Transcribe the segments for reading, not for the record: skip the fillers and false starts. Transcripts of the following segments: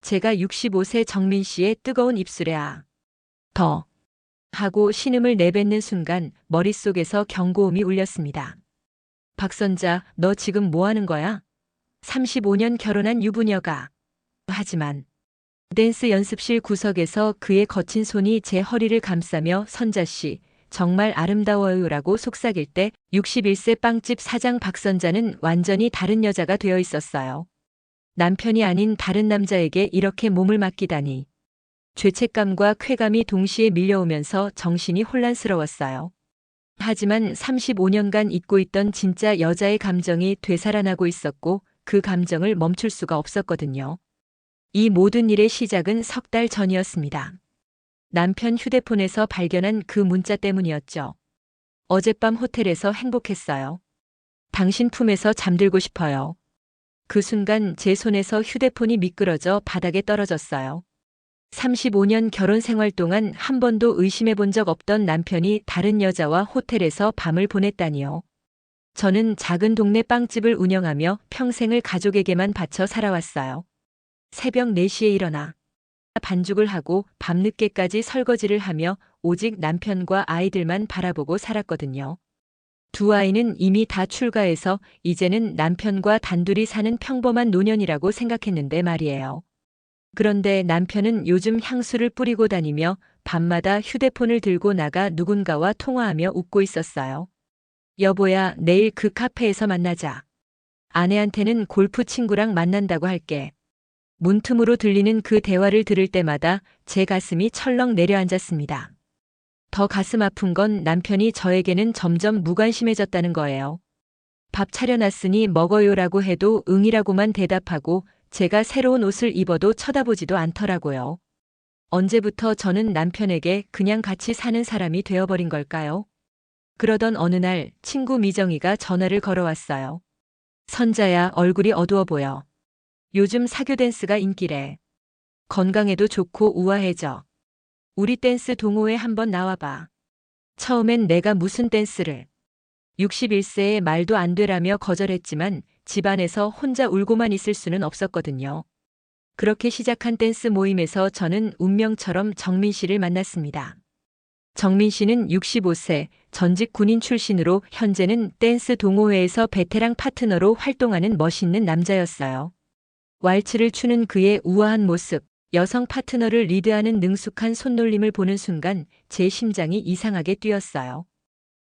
제가 65세 정민 씨의 뜨거운 입술에 더 하고 신음을 내뱉는 순간 머릿속에서 경고음이 울렸습니다. 박선자, 너 지금 뭐 하는 거야? 35년 결혼한 유부녀가. 하지만 댄스 연습실 구석에서 그의 거친 손이 제 허리를 감싸며 선자 씨, 정말 아름다워요라고 속삭일 때 61세 빵집 사장 박선자는 완전히 다른 여자가 되어 있었어요. 남편이 아닌 다른 남자에게 이렇게 몸을 맡기다니. 죄책감과 쾌감이 동시에 밀려오면서 정신이 혼란스러웠어요. 하지만 35년간 잊고 있던 진짜 여자의 감정이 되살아나고 있었고 그 감정을 멈출 수가 없었거든요. 이 모든 일의 시작은 석 달 전이었습니다. 남편 휴대폰에서 발견한 그 문자 때문이었죠. 어젯밤 호텔에서 행복했어요. 당신 품에서 잠들고 싶어요. 그 순간 제 손에서 휴대폰이 미끄러져 바닥에 떨어졌어요. 35년 결혼 생활 동안 한 번도 의심해 본 적 없던 남편이 다른 여자와 호텔에서 밤을 보냈다니요. 저는 작은 동네 빵집을 운영하며 평생을 가족에게만 바쳐 살아왔어요. 새벽 4시에 일어나 반죽을 하고 밤늦게까지 설거지를 하며 오직 남편과 아이들만 바라보고 살았거든요. 두 아이는 이미 다 출가해서 이제는 남편과 단둘이 사는 평범한 노년이라고 생각했는데 말이에요. 그런데 남편은 요즘 향수를 뿌리고 다니며 밤마다 휴대폰을 들고 나가 누군가와 통화하며 웃고 있었어요. 여보야, 내일 그 카페에서 만나자. 아내한테는 골프 친구랑 만난다고 할게. 문틈으로 들리는 그 대화를 들을 때마다 제 가슴이 철렁 내려앉았습니다. 더 가슴 아픈 건 남편이 저에게는 점점 무관심해졌다는 거예요. 밥 차려놨으니 먹어요라고 해도 응이라고만 대답하고 제가 새로운 옷을 입어도 쳐다보지도 않더라고요. 언제부터 저는 남편에게 그냥 같이 사는 사람이 되어버린 걸까요? 그러던 어느 날 친구 미정이가 전화를 걸어왔어요. 선자야, 얼굴이 어두워 보여. 요즘 사교 댄스가 인기래. 건강에도 좋고 우아해져. 우리 댄스 동호회 한번 나와봐. 처음엔 내가 무슨 댄스를. 61세에 말도 안 되라며 거절했지만 집안에서 혼자 울고만 있을 수는 없었거든요. 그렇게 시작한 댄스 모임에서 저는 운명처럼 정민 씨를 만났습니다. 정민 씨는 65세, 전직 군인 출신으로 현재는 댄스 동호회에서 베테랑 파트너로 활동하는 멋있는 남자였어요. 왈츠를 추는 그의 우아한 모습, 여성 파트너를 리드하는 능숙한 손놀림을 보는 순간 제 심장이 이상하게 뛰었어요.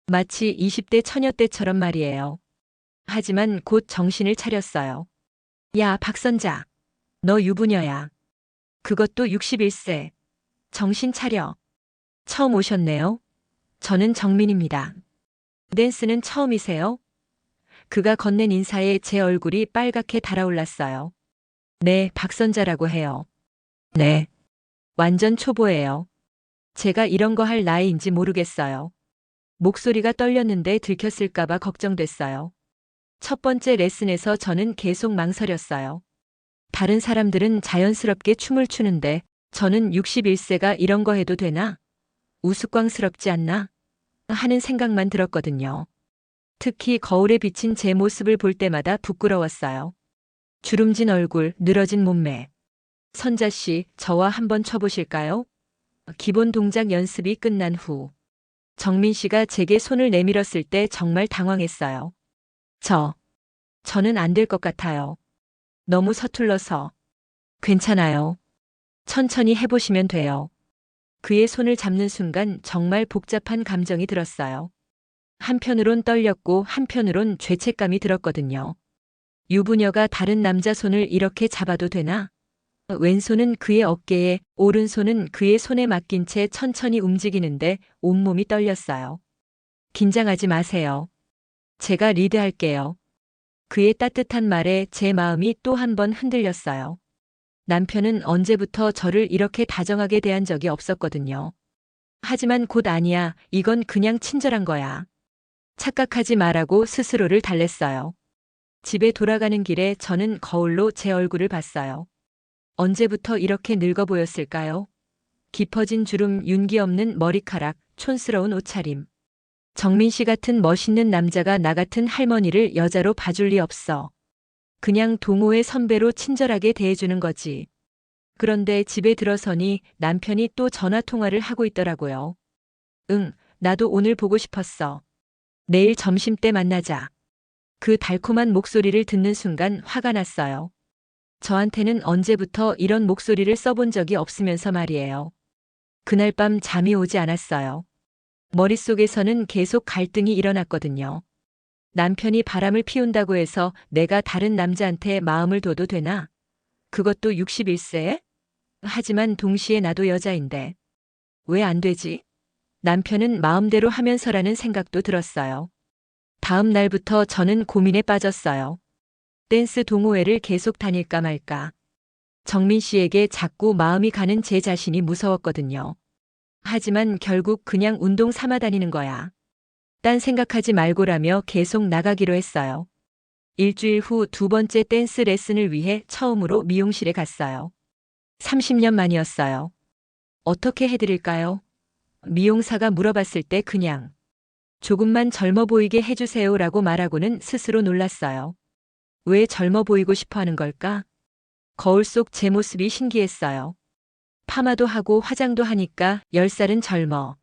마치 20대 처녀 때처럼 말이에요. 하지만 곧 정신을 차렸어요. 야, 박선자. 너 유부녀야. 그것도 61세. 정신 차려. 처음 오셨네요. 저는 정민입니다. 댄스는 처음이세요? 그가 건넨 인사에 제 얼굴이 빨갛게 달아올랐어요. 네, 박선자라고 해요. 네. 완전 초보예요. 제가 이런 거 할 나이인지 모르겠어요. 목소리가 떨렸는데 들켰을까봐 걱정됐어요. 첫 번째 레슨에서 저는 계속 망설였어요. 다른 사람들은 자연스럽게 춤을 추는데 저는 61세가 이런 거 해도 되나? 우스꽝스럽지 않나? 하는 생각만 들었거든요. 특히 거울에 비친 제 모습을 볼 때마다 부끄러웠어요. 주름진 얼굴, 늘어진 몸매. 선자 씨, 저와 한번 쳐보실까요? 기본 동작 연습이 끝난 후 정민 씨가 제게 손을 내밀었을 때 정말 당황했어요. 저는 안 될 것 같아요. 너무 서툴러서. 괜찮아요. 천천히 해보시면 돼요. 그의 손을 잡는 순간 정말 복잡한 감정이 들었어요. 한편으론 떨렸고 한편으론 죄책감이 들었거든요. 유부녀가 다른 남자 손을 이렇게 잡아도 되나? 왼손은 그의 어깨에, 오른손은 그의 손에 맡긴 채 천천히 움직이는데 온몸이 떨렸어요. 긴장하지 마세요. 제가 리드할게요. 그의 따뜻한 말에 제 마음이 또 한 번 흔들렸어요. 남편은 언제부터 저를 이렇게 다정하게 대한 적이 없었거든요. 하지만 곧 아니야, 이건 그냥 친절한 거야. 착각하지 말라고 스스로를 달랬어요. 집에 돌아가는 길에 저는 거울로 제 얼굴을 봤어요. 언제부터 이렇게 늙어 보였을까요? 깊어진 주름, 윤기 없는 머리카락, 촌스러운 옷차림. 정민 씨 같은 멋있는 남자가 나 같은 할머니를 여자로 봐줄 리 없어. 그냥 동호회 선배로 친절하게 대해주는 거지. 그런데 집에 들어서니 남편이 또 전화 통화를 하고 있더라고요. 응, 나도 오늘 보고 싶었어. 내일 점심때 만나자. 그 달콤한 목소리를 듣는 순간 화가 났어요. 저한테는 언제부터 이런 목소리를 써본 적이 없으면서 말이에요. 그날 밤 잠이 오지 않았어요. 머릿속에서는 계속 갈등이 일어났거든요. 남편이 바람을 피운다고 해서 내가 다른 남자한테 마음을 둬도 되나? 그것도 61세에? 하지만 동시에 나도 여자인데. 왜 안 되지? 남편은 마음대로 하면서라는 생각도 들었어요. 다음 날부터 저는 고민에 빠졌어요. 댄스 동호회를 계속 다닐까 말까. 정민 씨에게 자꾸 마음이 가는 제 자신이 무서웠거든요. 하지만 결국 그냥 운동 삼아 다니는 거야. 딴 생각하지 말고라며 계속 나가기로 했어요. 일주일 후 두 번째 댄스 레슨을 위해 처음으로 미용실에 갔어요. 30년 만이었어요. 어떻게 해드릴까요? 미용사가 물어봤을 때 그냥 조금만 젊어 보이게 해주세요라고 말하고는 스스로 놀랐어요. 왜 젊어 보이고 싶어 하는 걸까? 거울 속 제 모습이 신기했어요. 파마도 하고 화장도 하니까 10살은 젊어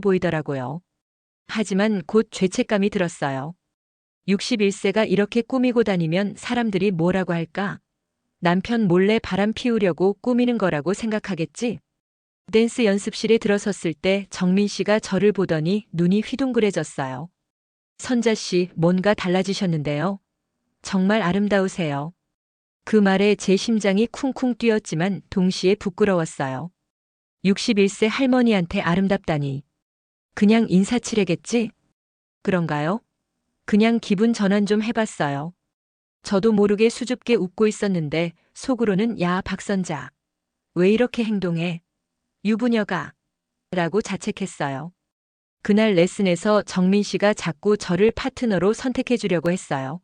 보이더라고요. 하지만 곧 죄책감이 들었어요. 61세가 이렇게 꾸미고 다니면 사람들이 뭐라고 할까? 남편 몰래 바람 피우려고 꾸미는 거라고 생각하겠지? 댄스 연습실에 들어섰을 때 정민 씨가 저를 보더니 눈이 휘둥그레졌어요. 선자 씨, 뭔가 달라지셨는데요. 정말 아름다우세요. 그 말에 제 심장이 쿵쿵 뛰었지만 동시에 부끄러웠어요. 61세 할머니한테 아름답다니. 그냥 인사치레겠지? 그런가요? 그냥 기분 전환 좀 해봤어요. 저도 모르게 수줍게 웃고 있었는데 속으로는 야 박선자. 왜 이렇게 행동해? 유부녀가. 라고 자책했어요. 그날 레슨에서 정민 씨가 자꾸 저를 파트너로 선택해 주려고 했어요.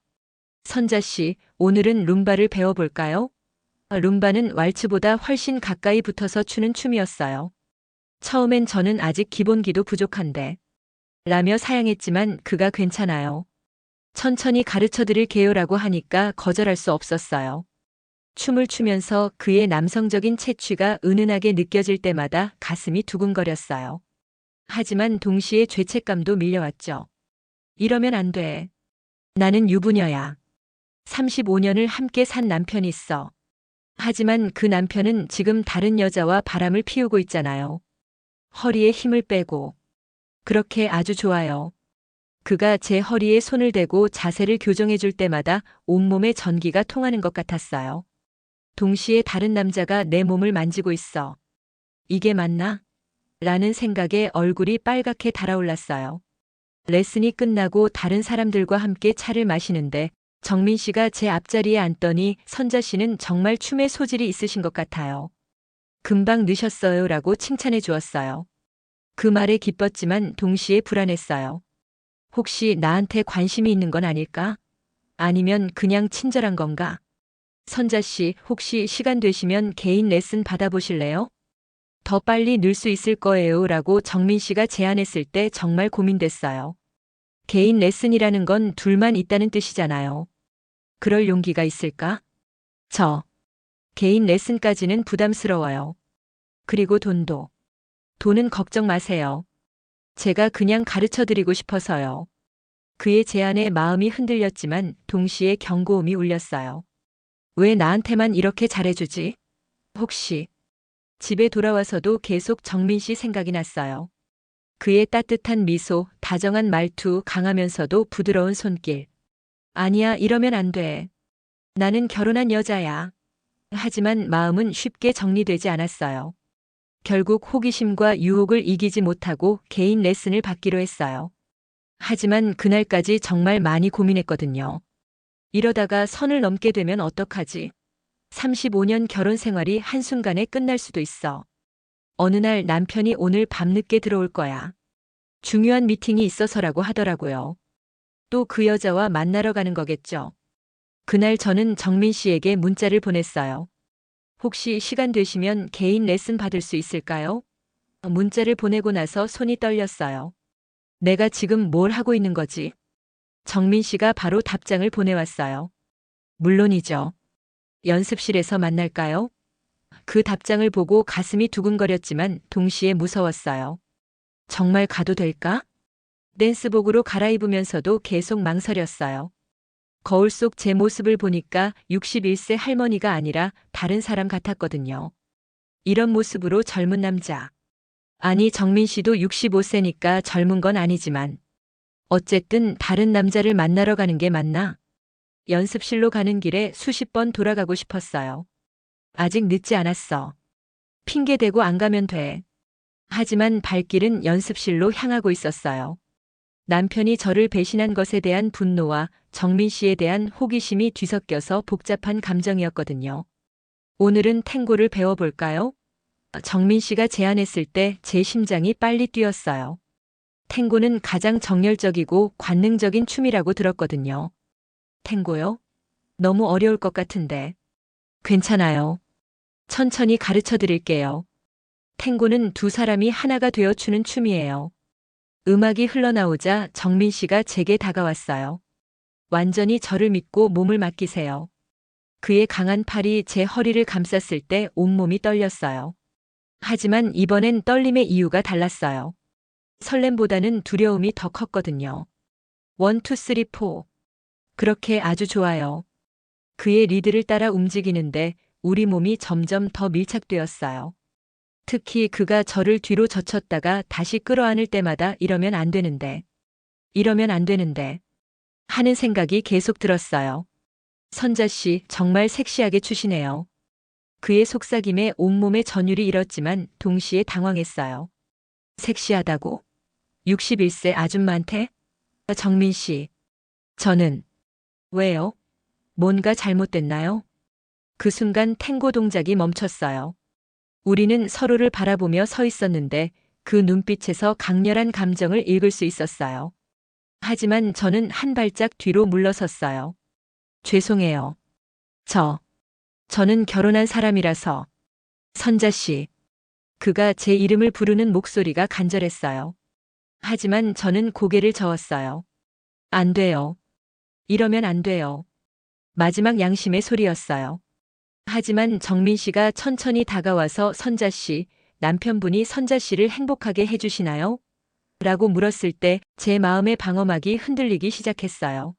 선자 씨, 오늘은 룸바를 배워볼까요? 룸바는 왈츠보다 훨씬 가까이 붙어서 추는 춤이었어요. 처음엔 저는 아직 기본기도 부족한데 라며 사양했지만 그가 괜찮아요. 천천히 가르쳐 드릴게요라고 하니까 거절할 수 없었어요. 춤을 추면서 그의 남성적인 체취가 은은하게 느껴질 때마다 가슴이 두근거렸어요. 하지만 동시에 죄책감도 밀려왔죠. 이러면 안 돼. 나는 유부녀야. 35년을 함께 산 남편이 있어. 하지만 그 남편은 지금 다른 여자와 바람을 피우고 있잖아요. 허리에 힘을 빼고. 그렇게 아주 좋아요. 그가 제 허리에 손을 대고 자세를 교정해 줄 때마다 온몸에 전기가 통하는 것 같았어요. 동시에 다른 남자가 내 몸을 만지고 있어. 이게 맞나? 라는 생각에 얼굴이 빨갛게 달아올랐어요. 레슨이 끝나고 다른 사람들과 함께 차를 마시는데 정민 씨가 제 앞자리에 앉더니 선자 씨는 정말 춤에 소질이 있으신 것 같아요. 금방 느셨어요 라고 칭찬해 주었어요. 그 말에 기뻤지만 동시에 불안했어요. 혹시 나한테 관심이 있는 건 아닐까? 아니면 그냥 친절한 건가? 선자 씨, 혹시 시간 되시면 개인 레슨 받아보실래요? 더 빨리 늘 수 있을 거예요 라고 정민 씨가 제안했을 때 정말 고민됐어요. 개인 레슨이라는 건 둘만 있다는 뜻이잖아요. 그럴 용기가 있을까? 개인 레슨까지는 부담스러워요. 그리고 돈도. 돈은 걱정 마세요. 제가 그냥 가르쳐 드리고 싶어서요. 그의 제안에 마음이 흔들렸지만 동시에 경고음이 울렸어요. 왜 나한테만 이렇게 잘해주지? 혹시 집에 돌아와서도 계속 정민 씨 생각이 났어요. 그의 따뜻한 미소, 다정한 말투, 강하면서도 부드러운 손길. 아니야, 이러면 안 돼. 나는 결혼한 여자야. 하지만 마음은 쉽게 정리되지 않았어요. 결국 호기심과 유혹을 이기지 못하고 개인 레슨을 받기로 했어요. 하지만 그날까지 정말 많이 고민했거든요. 이러다가 선을 넘게 되면 어떡하지? 35년 결혼 생활이 한순간에 끝날 수도 있어. 어느 날 남편이 오늘 밤늦게 들어올 거야. 중요한 미팅이 있어서라고 하더라고요. 또 그 여자와 만나러 가는 거겠죠. 그날 저는 정민 씨에게 문자를 보냈어요. 혹시 시간 되시면 개인 레슨 받을 수 있을까요? 문자를 보내고 나서 손이 떨렸어요. 내가 지금 뭘 하고 있는 거지? 정민 씨가 바로 답장을 보내왔어요. 물론이죠. 연습실에서 만날까요? 그 답장을 보고 가슴이 두근거렸지만 동시에 무서웠어요. 정말 가도 될까? 댄스복으로 갈아입으면서도 계속 망설였어요. 거울 속 제 모습을 보니까 61세 할머니가 아니라 다른 사람 같았거든요. 이런 모습으로 젊은 남자. 아니, 정민 씨도 65세니까 젊은 건 아니지만 어쨌든 다른 남자를 만나러 가는 게 맞나? 연습실로 가는 길에 수십 번 돌아가고 싶었어요. 아직 늦지 않았어. 핑계 대고 안 가면 돼. 하지만 발길은 연습실로 향하고 있었어요. 남편이 저를 배신한 것에 대한 분노와 정민 씨에 대한 호기심이 뒤섞여서 복잡한 감정이었거든요. 오늘은 탱고를 배워볼까요? 정민 씨가 제안했을 때 제 심장이 빨리 뛰었어요. 탱고는 가장 정열적이고 관능적인 춤이라고 들었거든요. 탱고요? 너무 어려울 것 같은데. 괜찮아요. 천천히 가르쳐 드릴게요. 탱고는 두 사람이 하나가 되어 추는 춤이에요. 음악이 흘러나오자 정민 씨가 제게 다가왔어요. 완전히 저를 믿고 몸을 맡기세요. 그의 강한 팔이 제 허리를 감쌌을 때 온몸이 떨렸어요. 하지만 이번엔 떨림의 이유가 달랐어요. 설렘보다는 두려움이 더 컸거든요. 1, 2, 3, 4. 그렇게 아주 좋아요. 그의 리드를 따라 움직이는데 우리 몸이 점점 더 밀착되었어요. 특히 그가 저를 뒤로 젖혔다가 다시 끌어안을 때마다 이러면 안 되는데, 이러면 안 되는데 하는 생각이 계속 들었어요. 선자 씨 정말 섹시하게 추시네요. 그의 속삭임에 온몸의 전율이 일었지만 동시에 당황했어요. 섹시하다고? 61세 아줌마한테? 정민 씨. 저는. 왜요? 뭔가 잘못됐나요? 그 순간 탱고 동작이 멈췄어요. 우리는 서로를 바라보며 서 있었는데 그 눈빛에서 강렬한 감정을 읽을 수 있었어요. 하지만 저는 한 발짝 뒤로 물러섰어요. 죄송해요. 저는 결혼한 사람이라서. 선자 씨. 그가 제 이름을 부르는 목소리가 간절했어요. 하지만 저는 고개를 저었어요. 안 돼요. 이러면 안 돼요. 마지막 양심의 소리였어요. 하지만 정민 씨가 천천히 다가와서 선자 씨, 남편분이 선자 씨를 행복하게 해주시나요? 라고 물었을 때 제 마음의 방어막이 흔들리기 시작했어요.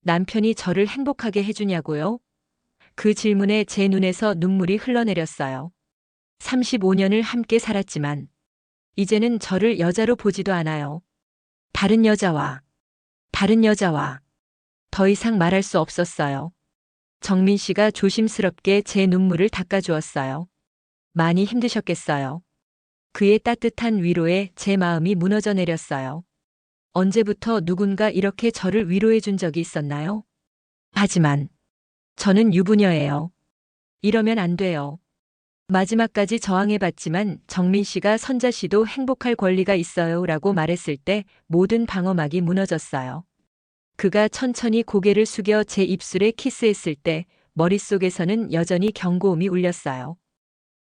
남편이 저를 행복하게 해주냐고요? 그 질문에 제 눈에서 눈물이 흘러내렸어요. 35년을 함께 살았지만 이제는 저를 여자로 보지도 않아요. 다른 여자와 더 이상 말할 수 없었어요. 정민 씨가 조심스럽게 제 눈물을 닦아주었어요. 많이 힘드셨겠어요. 그의 따뜻한 위로에 제 마음이 무너져 내렸어요. 언제부터 누군가 이렇게 저를 위로해 준 적이 있었나요? 하지만 저는 유부녀예요. 이러면 안 돼요. 마지막까지 저항해봤지만 정민 씨가 선자 씨도 행복할 권리가 있어요 라고 말했을 때 모든 방어막이 무너졌어요. 그가 천천히 고개를 숙여 제 입술에 키스했을 때 머릿속에서는 여전히 경고음이 울렸어요.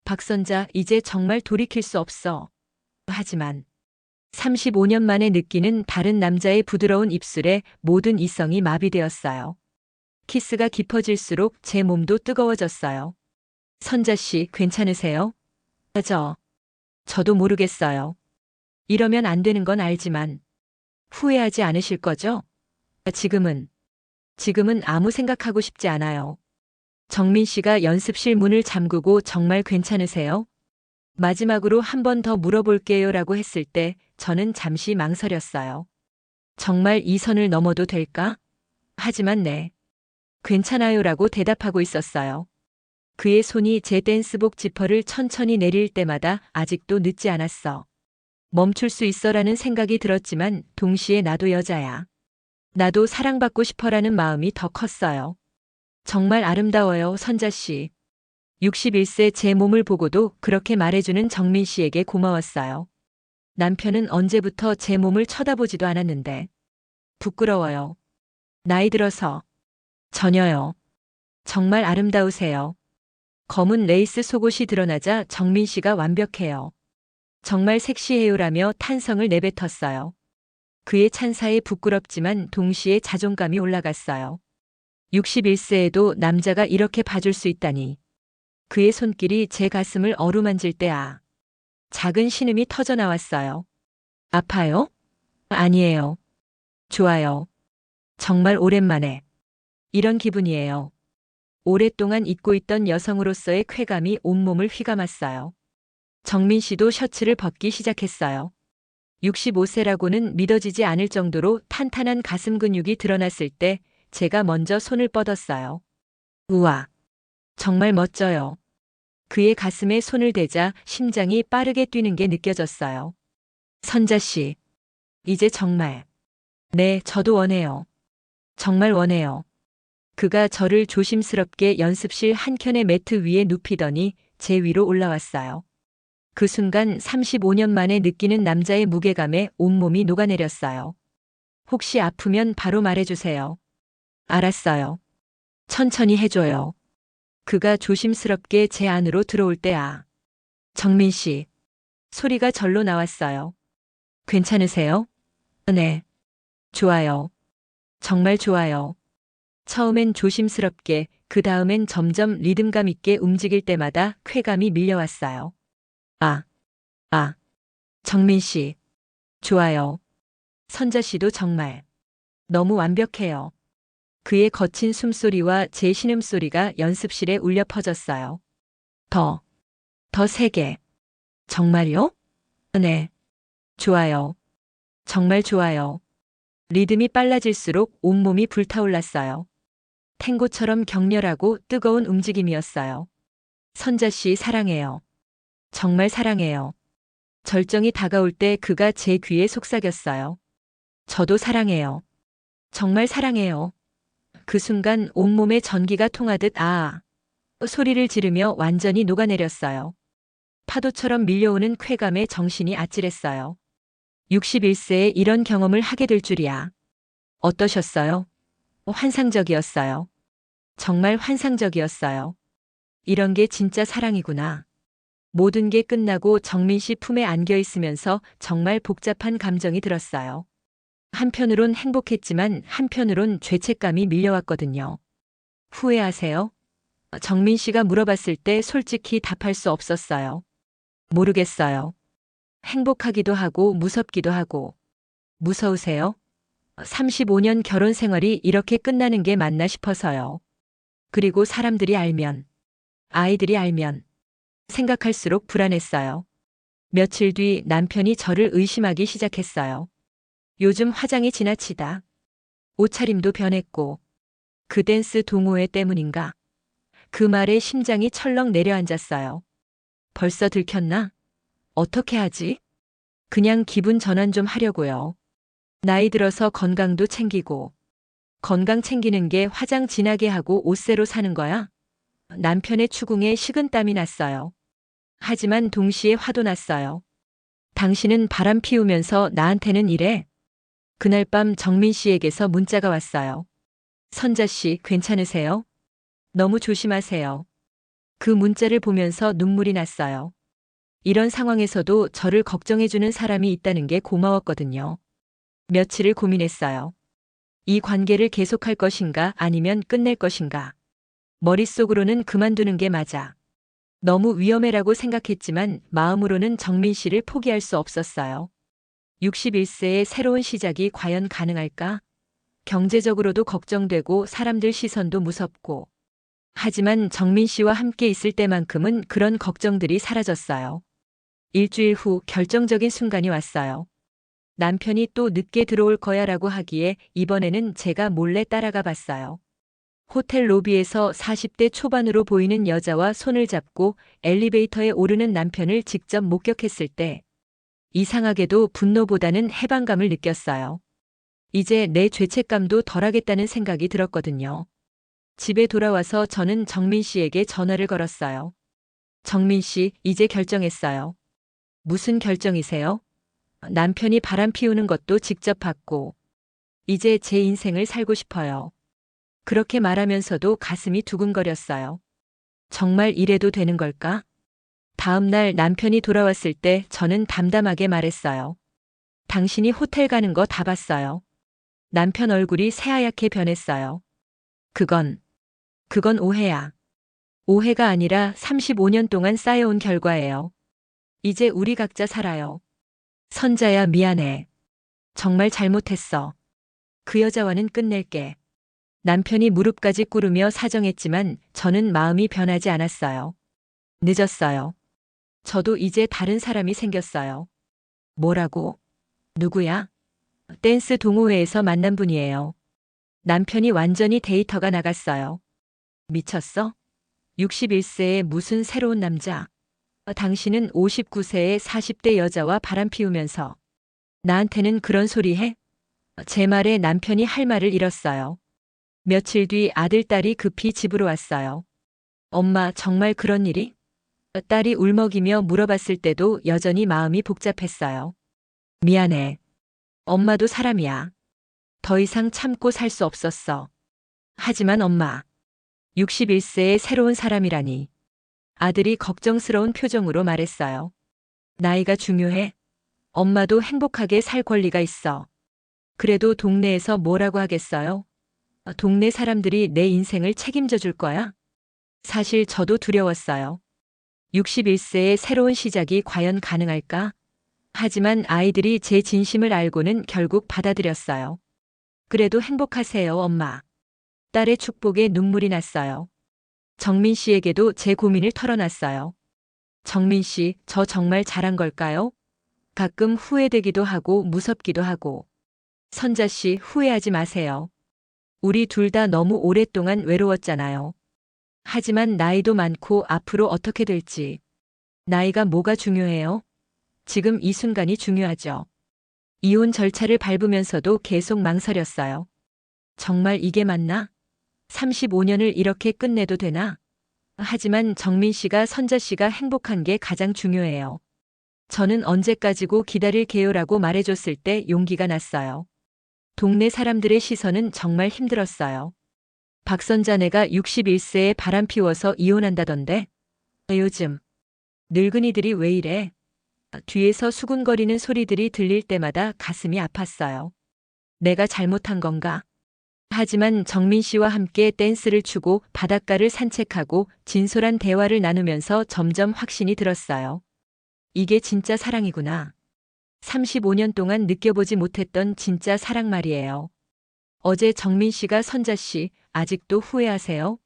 박선자, 이제 정말 돌이킬 수 없어. 하지만 35년 만에 느끼는 다른 남자의 부드러운 입술에 모든 이성이 마비되었어요. 키스가 깊어질수록 제 몸도 뜨거워졌어요. 선자 씨, 괜찮으세요? 저도 모르겠어요. 이러면 안 되는 건 알지만 후회하지 않으실 거죠? 지금은 아무 생각하고 싶지 않아요. 정민 씨가 연습실 문을 잠그고 정말 괜찮으세요? 마지막으로 한 번 더 물어볼게요 라고 했을 때 저는 잠시 망설였어요. 정말 이 선을 넘어도 될까? 하지만 네. 괜찮아요 라고 대답하고 있었어요. 그의 손이 제 댄스복 지퍼를 천천히 내릴 때마다 아직도 늦지 않았어. 멈출 수 있어라는 생각이 들었지만 동시에 나도 여자야. 나도 사랑받고 싶어라는 마음이 더 컸어요. 정말 아름다워요, 선자 씨. 61세 제 몸을 보고도 그렇게 말해주는 정민 씨에게 고마웠어요. 남편은 언제부터 제 몸을 쳐다보지도 않았는데. 부끄러워요. 나이 들어서. 전혀요. 정말 아름다우세요. 검은 레이스 속옷이 드러나자 정민 씨가 완벽해요. 정말 섹시해요라며 탄성을 내뱉었어요. 그의 찬사에 부끄럽지만 동시에 자존감이 올라갔어요. 61세에도 남자가 이렇게 봐줄 수 있다니. 그의 손길이 제 가슴을 어루만질 때야. 작은 신음이 터져 나왔어요. 아파요? 아니에요. 좋아요. 정말 오랜만에. 이런 기분이에요. 오랫동안 잊고 있던 여성으로서의 쾌감이 온몸을 휘감았어요. 정민 씨도 셔츠를 벗기 시작했어요. 65세라고는 믿어지지 않을 정도로 탄탄한 가슴 근육이 드러났을 때 제가 먼저 손을 뻗었어요. 우와, 정말 멋져요. 그의 가슴에 손을 대자 심장이 빠르게 뛰는 게 느껴졌어요. 선자 씨, 이제 정말. 네, 저도 원해요. 정말 원해요. 그가 저를 조심스럽게 연습실 한켠의 매트 위에 눕히더니 제 위로 올라왔어요. 그 순간 35년 만에 느끼는 남자의 무게감에 온몸이 녹아내렸어요. 혹시 아프면 바로 말해주세요. 알았어요. 천천히 해줘요. 그가 조심스럽게 제 안으로 들어올 때야. 정민 씨. 소리가 절로 나왔어요. 괜찮으세요? 네. 좋아요. 정말 좋아요. 처음엔 조심스럽게, 그 다음엔 점점 리듬감 있게 움직일 때마다 쾌감이 밀려왔어요. 아, 아, 정민 씨. 좋아요. 선자 씨도 정말. 너무 완벽해요. 그의 거친 숨소리와 제 신음소리가 연습실에 울려 퍼졌어요. 더, 더 세게. 정말요? 네. 좋아요. 정말 좋아요. 리듬이 빨라질수록 온몸이 불타올랐어요. 탱고처럼 격렬하고 뜨거운 움직임이었어요. 선자 씨 사랑해요. 정말 사랑해요. 절정이 다가올 때 그가 제 귀에 속삭였어요. 저도 사랑해요. 정말 사랑해요. 그 순간 온몸에 전기가 통하듯 소리를 지르며 완전히 녹아내렸어요. 파도처럼 밀려오는 쾌감에 정신이 아찔했어요. 61세에 이런 경험을 하게 될 줄이야. 어떠셨어요? 환상적이었어요. 정말 환상적이었어요. 이런 게 진짜 사랑이구나. 모든 게 끝나고 정민 씨 품에 안겨 있으면서 정말 복잡한 감정이 들었어요. 한편으론 행복했지만 한편으론 죄책감이 밀려왔거든요. 후회하세요? 정민 씨가 물어봤을 때 솔직히 답할 수 없었어요. 모르겠어요. 행복하기도 하고 무섭기도 하고. 무서우세요? 35년 결혼 생활이 이렇게 끝나는 게 맞나 싶어서요. 그리고 사람들이 알면, 아이들이 알면, 생각할수록 불안했어요. 며칠 뒤 남편이 저를 의심하기 시작했어요. 요즘 화장이 지나치다. 옷차림도 변했고, 그 댄스 동호회 때문인가? 그 말에 심장이 철렁 내려앉았어요. 벌써 들켰나? 어떻게 하지? 그냥 기분 전환 좀 하려고요. 나이 들어서 건강도 챙기고, 건강 챙기는 게 화장 진하게 하고 옷새로 사는 거야? 남편의 추궁에 식은땀이 났어요. 하지만 동시에 화도 났어요. 당신은 바람 피우면서 나한테는 이래? 그날 밤 정민 씨에게서 문자가 왔어요. 선자 씨, 괜찮으세요? 너무 조심하세요. 그 문자를 보면서 눈물이 났어요. 이런 상황에서도 저를 걱정해주는 사람이 있다는 게 고마웠거든요. 며칠을 고민했어요. 이 관계를 계속할 것인가 아니면 끝낼 것인가. 머릿속으로는 그만두는 게 맞아. 너무 위험해라고 생각했지만 마음으로는 정민 씨를 포기할 수 없었어요. 61세의 새로운 시작이 과연 가능할까? 경제적으로도 걱정되고 사람들 시선도 무섭고. 하지만 정민 씨와 함께 있을 때만큼은 그런 걱정들이 사라졌어요. 일주일 후 결정적인 순간이 왔어요. 남편이 또 늦게 들어올 거야라고 하기에 이번에는 제가 몰래 따라가 봤어요. 호텔 로비에서 40대 초반으로 보이는 여자와 손을 잡고 엘리베이터에 오르는 남편을 직접 목격했을 때 이상하게도 분노보다는 해방감을 느꼈어요. 이제 내 죄책감도 덜하겠다는 생각이 들었거든요. 집에 돌아와서 저는 정민 씨에게 전화를 걸었어요. 정민 씨, 이제 결정했어요. 무슨 결정이세요? 남편이 바람 피우는 것도 직접 봤고, 이제 제 인생을 살고 싶어요. 그렇게 말하면서도 가슴이 두근거렸어요. 정말 이래도 되는 걸까? 다음 날 남편이 돌아왔을 때 저는 담담하게 말했어요. 당신이 호텔 가는 거 다 봤어요. 남편 얼굴이 새하얗게 변했어요. 그건 오해야. 오해가 아니라 35년 동안 쌓여온 결과예요. 이제 우리 각자 살아요. 선자야, 미안해. 정말 잘못했어. 그 여자와는 끝낼게. 남편이 무릎까지 꿇으며 사정했지만 저는 마음이 변하지 않았어요. 늦었어요. 저도 이제 다른 사람이 생겼어요. 뭐라고? 누구야? 댄스 동호회에서 만난 분이에요. 남편이 완전히 데이터가 나갔어요. 미쳤어? 61세에 무슨 새로운 남자? 당신은 59세의 40대 여자와 바람 피우면서 나한테는 그런 소리 해? 제 말에 남편이 할 말을 잃었어요. 며칠 뒤 아들, 딸이 급히 집으로 왔어요. 엄마, 정말 그런 일이? 딸이 울먹이며 물어봤을 때도 여전히 마음이 복잡했어요. 미안해. 엄마도 사람이야. 더 이상 참고 살 수 없었어. 하지만 엄마, 61세의 새로운 사람이라니. 아들이 걱정스러운 표정으로 말했어요. 나이가 중요해. 엄마도 행복하게 살 권리가 있어. 그래도 동네에서 뭐라고 하겠어요? 동네 사람들이 내 인생을 책임져 줄 거야? 사실 저도 두려웠어요. 61세의 새로운 시작이 과연 가능할까? 하지만 아이들이 제 진심을 알고는 결국 받아들였어요. 그래도 행복하세요, 엄마. 딸의 축복에 눈물이 났어요. 정민 씨에게도 제 고민을 털어놨어요. 정민 씨, 저 정말 잘한 걸까요? 가끔 후회되기도 하고 무섭기도 하고. 선자 씨, 후회하지 마세요. 우리 둘 다 너무 오랫동안 외로웠잖아요. 하지만 나이도 많고 앞으로 어떻게 될지. 나이가 뭐가 중요해요? 지금 이 순간이 중요하죠. 이혼 절차를 밟으면서도 계속 망설였어요. 정말 이게 맞나? 35년을 이렇게 끝내도 되나? 하지만 정민 씨가, 선자 씨가 행복한 게 가장 중요해요. 저는 언제까지고 기다릴게요라고 말해줬을 때 용기가 났어요. 동네 사람들의 시선은 정말 힘들었어요. 박선자네가 61세에 바람 피워서 이혼한다던데? 요즘 늙은이들이 왜 이래? 뒤에서 수군거리는 소리들이 들릴 때마다 가슴이 아팠어요. 내가 잘못한 건가? 하지만 정민 씨와 함께 댄스를 추고 바닷가를 산책하고 진솔한 대화를 나누면서 점점 확신이 들었어요. 이게 진짜 사랑이구나. 35년 동안 느껴보지 못했던 진짜 사랑 말이에요. 어제 정민 씨가 선자 씨, 아직도 후회하세요?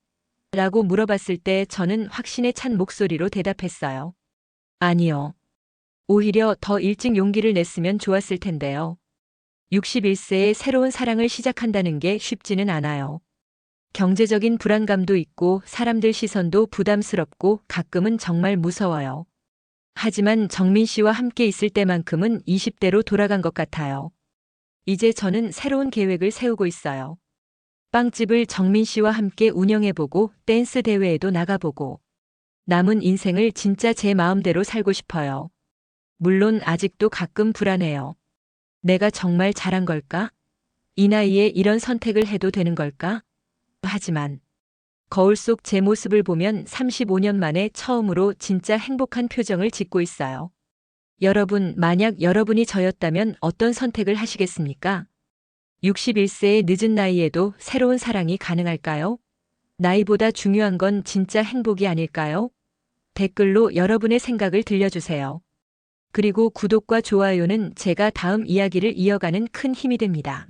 라고 물어봤을 때 저는 확신에 찬 목소리로 대답했어요. 아니요. 오히려 더 일찍 용기를 냈으면 좋았을 텐데요. 61세에 새로운 사랑을 시작한다는 게 쉽지는 않아요. 경제적인 불안감도 있고 사람들 시선도 부담스럽고 가끔은 정말 무서워요. 하지만 정민 씨와 함께 있을 때만큼은 20대로 돌아간 것 같아요. 이제 저는 새로운 계획을 세우고 있어요. 빵집을 정민 씨와 함께 운영해보고 댄스 대회에도 나가보고 남은 인생을 진짜 제 마음대로 살고 싶어요. 물론 아직도 가끔 불안해요. 내가 정말 잘한 걸까? 이 나이에 이런 선택을 해도 되는 걸까? 하지만 거울 속 제 모습을 보면 35년 만에 처음으로 진짜 행복한 표정을 짓고 있어요. 여러분, 만약 여러분이 저였다면 어떤 선택을 하시겠습니까? 61세의 늦은 나이에도 새로운 사랑이 가능할까요? 나이보다 중요한 건 진짜 행복이 아닐까요? 댓글로 여러분의 생각을 들려주세요. 그리고 구독과 좋아요는 제가 다음 이야기를 이어가는 큰 힘이 됩니다.